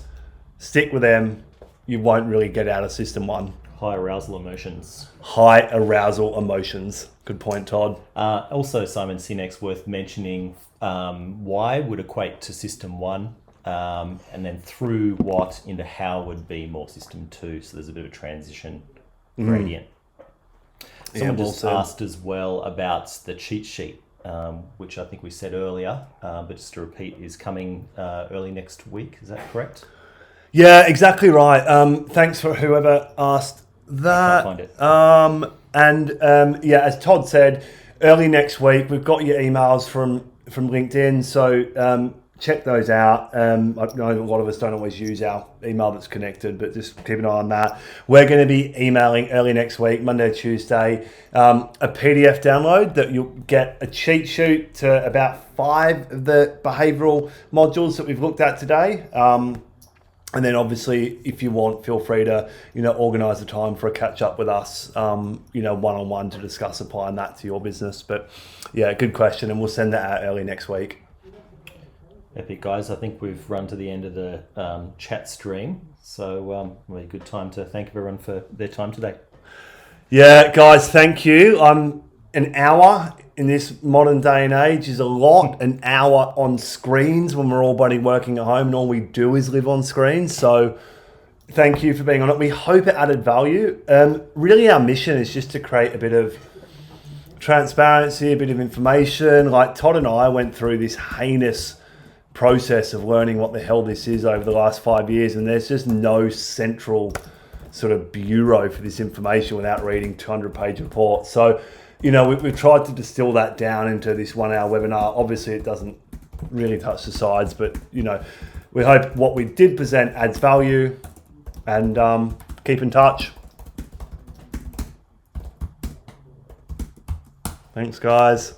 Stick with them. You won't really get out of system 1.
High arousal emotions.
High arousal emotions. Good point, Todd.
Also, Simon Sinek's worth mentioning. Why would equate to system 1, and then through what into how would be more system 2. So there's a bit of a transition gradient. Someone just asked as well about the cheat sheet, which I think we said earlier, but just to repeat, is coming early next week. Is that correct?
Yeah, exactly right. Thanks for whoever asked that.
I can't find it.
Yeah, as Todd said, early next week. We've got your emails from LinkedIn, so check those out. I know a lot of us don't always use our email that's connected, but just keep an eye on that. We're going to be emailing early next week, Monday, Tuesday, a PDF download that you'll get a cheat sheet to about 5 of the behavioural modules that we've looked at today. And then obviously, if you want, feel free to, organise a time for a catch up with us, one-on-one to discuss applying that to your business. But yeah, good question. And we'll send that out early next week.
Epic, guys. I think we've run to the end of the chat stream. So a good time to thank everyone for their time today.
Yeah, guys, thank you. An hour in this modern day and age is a lot. An hour on screens when we're all buddy working at home and all we do is live on screens. So thank you for being on it. We hope it added value. Really, our mission is just to create a bit of transparency, a bit of information. Like Todd and I went through this heinous process of learning what the hell this is over the last 5 years, and there's just no central sort of bureau for this information without reading 200-page reports. So we've tried to distill that down into this 1-hour webinar. Obviously, it doesn't really touch the sides, but, we hope what we did present adds value, and keep in touch. Thanks, guys.